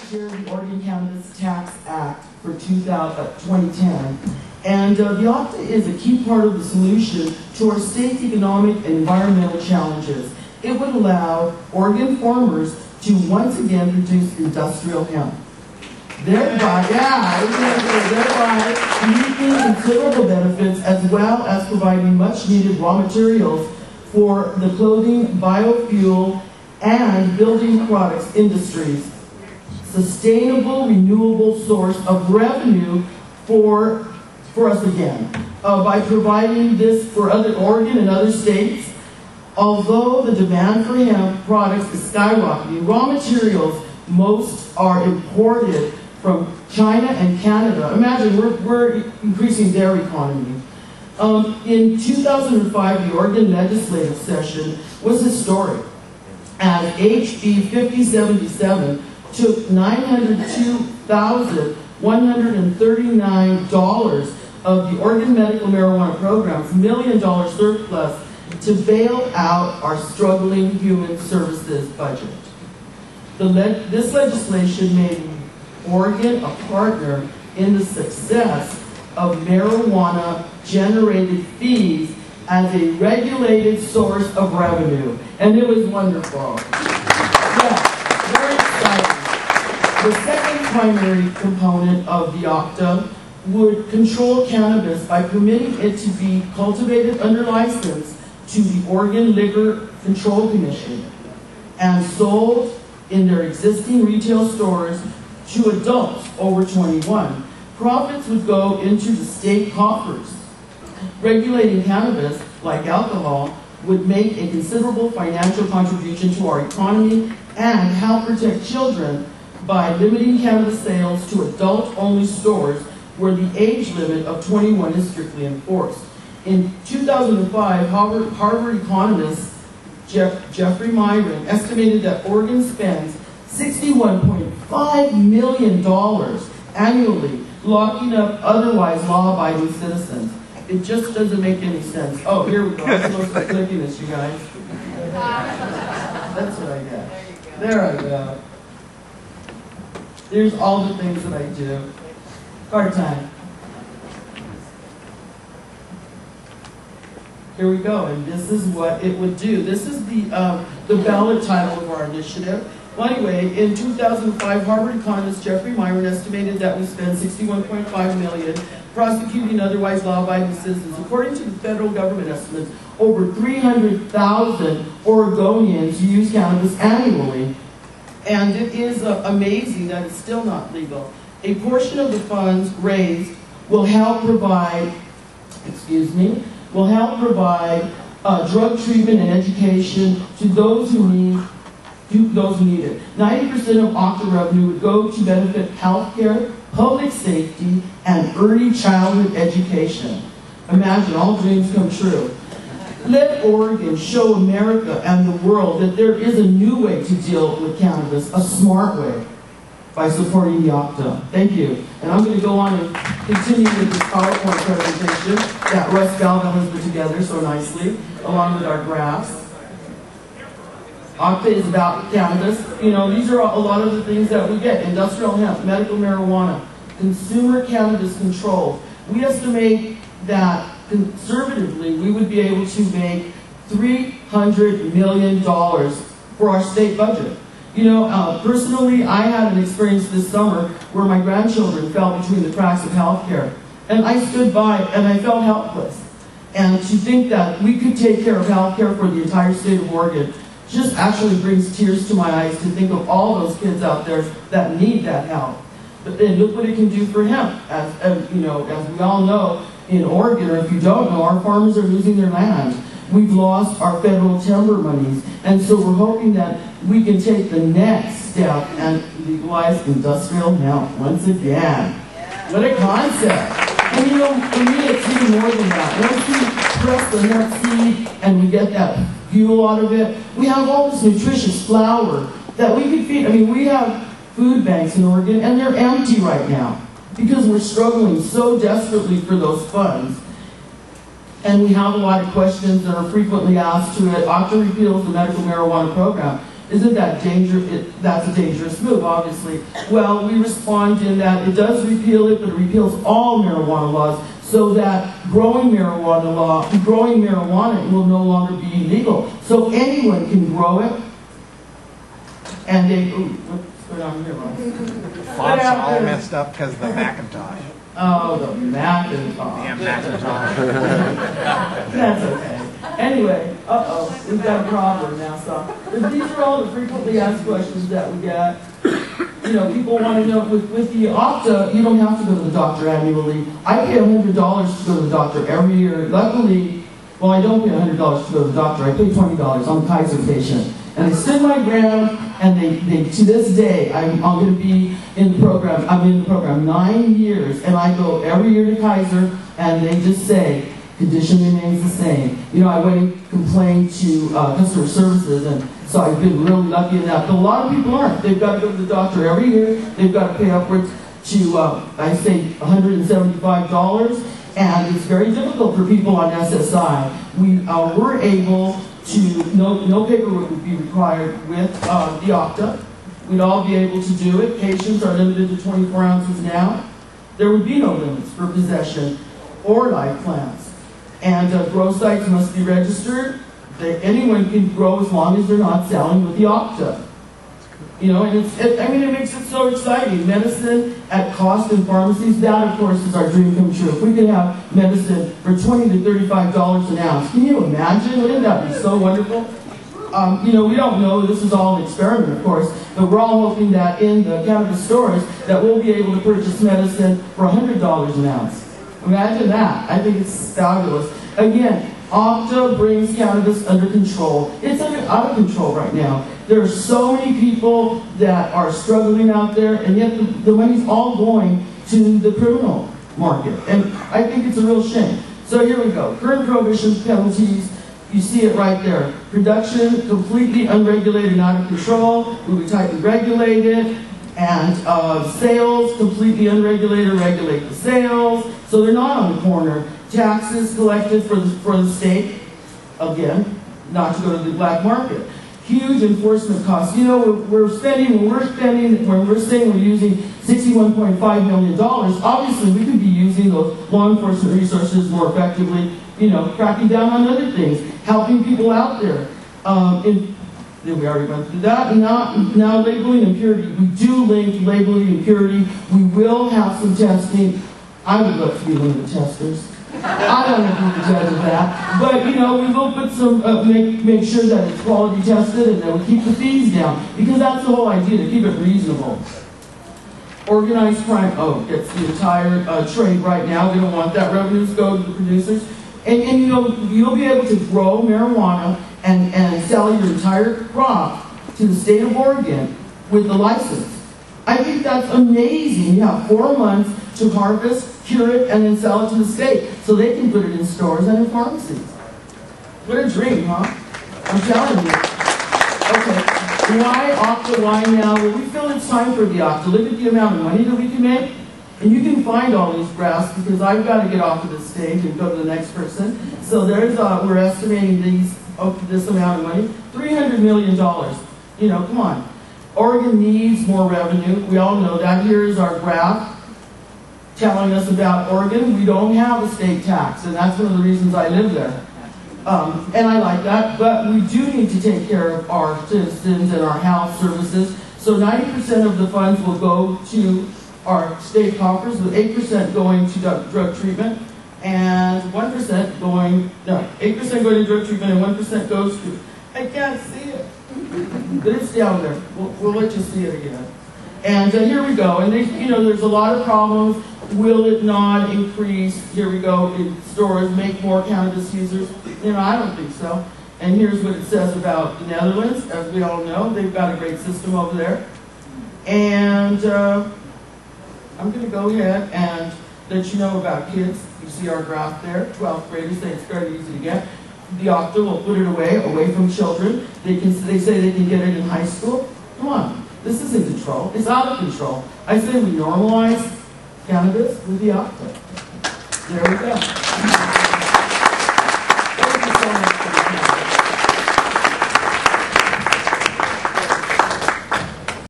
chair of the Oregon Cannabis Tax Act for 2010, and the OCTA is a key part of the solution to our state's economic and environmental challenges. It would allow Oregon farmers to once again produce industrial hemp, thereby reaping considerable benefits as well as providing much needed raw materials for the clothing, biofuel, and building products industries. Sustainable, renewable source of revenue for us again, by providing this for Oregon and other states. Although the demand for hemp products is skyrocketing, raw materials, most are imported from China and Canada. Imagine, we're increasing their economy. In 2005, the Oregon legislative session was historic, as HB 5077 took $902,139 of the Oregon Medical Marijuana Program's $1 million surplus to bail out our struggling human services budget. This legislation made Oregon a partner in the success of marijuana-generated fees as a regulated source of revenue. And it was wonderful. Yeah, very exciting. The second primary component of the OCTA would control cannabis by permitting it to be cultivated under license to the Oregon Liquor Control Commission and sold in their existing retail stores to adults over 21. Profits would go into the state coffers. Regulating cannabis, like alcohol, would make a considerable financial contribution to our economy and help protect children by limiting cannabis sales to adult-only stores where the age limit of 21 is strictly enforced. In 2005, Harvard economist Jeffrey Myron estimated that Oregon spends $61.5 million annually locking up otherwise law-abiding citizens. It just doesn't make any sense. Oh, here we go. I'm supposed to click in this, you guys. That's what I get. There I go. Here's all the things that I do. Card time. Here we go, and this is what it would do. This is the ballot title of our initiative. Well, anyway, in 2005, Harvard economist Jeffrey Myron estimated that we spend $61.5 million prosecuting otherwise law-abiding citizens. According to the federal government estimates, over 300,000 Oregonians use cannabis annually. And it is amazing that it's still not legal. A portion of the funds raised will help provide, drug treatment and education to those who need it. 90% of OCTA revenue would go to benefit healthcare, public safety, and early childhood education. Imagine, all dreams come true. Let Oregon show America and the world that there is a new way to deal with cannabis, a smart way, by supporting the OCTA. Thank you. And I'm going to go on and continue with this PowerPoint presentation that Russ Galvin has put together so nicely, along with our graphs. OCTA is about cannabis. You know, these are a lot of the things that we get. Industrial hemp, medical marijuana, consumer cannabis control. We estimate that conservatively we would be able to make $300 million for our state budget. You know, personally, I had an experience this summer where my grandchildren fell between the cracks of healthcare. And I stood by and I felt helpless. And to think that we could take care of healthcare for the entire state of Oregon just actually brings tears to my eyes to think of all those kids out there that need that help. But then look what it can do for hemp. As we all know, in Oregon, or if you don't know, our farmers are losing their land. We've lost our federal timber monies. And so we're hoping that we can take the next step and legalize industrial hemp once again. What a concept. And you know, for me, it's even more than that. Once we press the hemp seed and we get that fuel out of it, we have all this nutritious flour that we could feed. I mean, we have food banks in Oregon, and they're empty right now because we're struggling so desperately for those funds. And we have a lot of questions that are frequently asked to it. OCTA repeals the medical marijuana program. Isn't that dangerous? That's a dangerous move, obviously. Well, we respond in that it does repeal it, but it repeals all marijuana laws so that growing marijuana will no longer be illegal. So anyone can grow it, and they, what's going on here, Ron? Fonts are all messed up because of the Macintosh. Oh, the Macintosh. Yeah, Macintosh. That's okay. Anyway, we've got a problem now. So these are all the frequently asked questions that we get. You know, people want to know, with the Opta, you don't have to go to the doctor annually. I pay $100 to go to the doctor every year. Luckily, well, I don't pay $100 to go to the doctor. I pay $20. I'm a Kaiser patient. And they stood my ground, and they to this day, I'm going to be in the program. I'm in the program 9 years, and I go every year to Kaiser, and they just say, condition remains the same. You know, I went and complained to customer services, and so I've been really lucky in that. But a lot of people aren't. They've got to go to the doctor every year. They've got to pay upwards to, I say, $175, and it's very difficult for people on SSI. We're able to, no paperwork would be required with the Opta. We'd all be able to do it. Patients are limited to 24 ounces now. There would be no limits for possession or life plants. And grow sites must be registered. Anyone can grow as long as they're not selling with the Opta. You know, and it makes it so exciting. Medicine at cost in pharmacies, that of course is our dream come true. If we could have medicine for $20 to $35 an ounce, can you imagine? Wouldn't that be so wonderful? You know, we don't know, this is all an experiment of course, but we're all hoping that in the cannabis stores that we'll be able to purchase medicine for $100 an ounce. Imagine that. I think it's fabulous. Again, Opta brings cannabis under control. It's out of control right now. There are so many people that are struggling out there, and yet the money's all going to the criminal market. And I think it's a real shame. So here we go. Current prohibition penalties, you see it right there. Production, completely unregulated and out of control, will be tightly regulated. And sales, completely unregulated, regulate the sales. So they're not on the corner. Taxes collected for the state, again, not to go to the black market. Huge enforcement costs. You know, when we're saying we're using $61.5 million, obviously we could be using those law enforcement resources more effectively, you know, cracking down on other things, helping people out there. We already went through that. And now labeling and purity. We do link labeling and purity. We will have some testing. I would love to be one of the testers. I don't know who the judge of that. But, you know, we will put some, make sure that it's quality tested and that we keep the fees down. Because that's the whole idea, to keep it reasonable. Organized crime, it's the entire trade right now. We don't want that. Revenues go to the producers. And you know, you'll be able to grow marijuana and sell your entire crop to the state of Oregon with the license. I think that's amazing. You have 4 months to harvest, cure it, and then sell it to the state so they can put it in stores and in pharmacies. What a dream, huh? I'm telling you. Okay, why Opta, why now? Well, we feel it's time for the Opta. Look at the amount of money that we can make. And you can find all these graphs because I've got to get off of this stage and go to the next person. So there's, we're estimating this amount of money, $300 million. You know, come on. Oregon needs more revenue. We all know that. Here's our graph telling us about Oregon. We don't have a state tax, and that's one of the reasons I live there. And I like that, but we do need to take care of our citizens and our health services. So 90% of the funds will go to our state coffers, with 8% going to drug treatment, and 1% going, 8% going to drug treatment, and 1% goes to, I can't see it, but it's down there. We'll let you see it again. And here we go, and you know, there's a lot of problems. Will it not increase, here we go, in stores, make more cannabis users? You know, I don't think so. And here's what it says about the Netherlands. As we all know, they've got a great system over there. And I'm going to go ahead and let you know about kids. You see our graph there. 12th graders say it's very easy to get. The Opta will put it away from children. They say they can get it in high school. Come on, this is in control. It's out of control. I say we normalize cannabis with the Opta. There we go.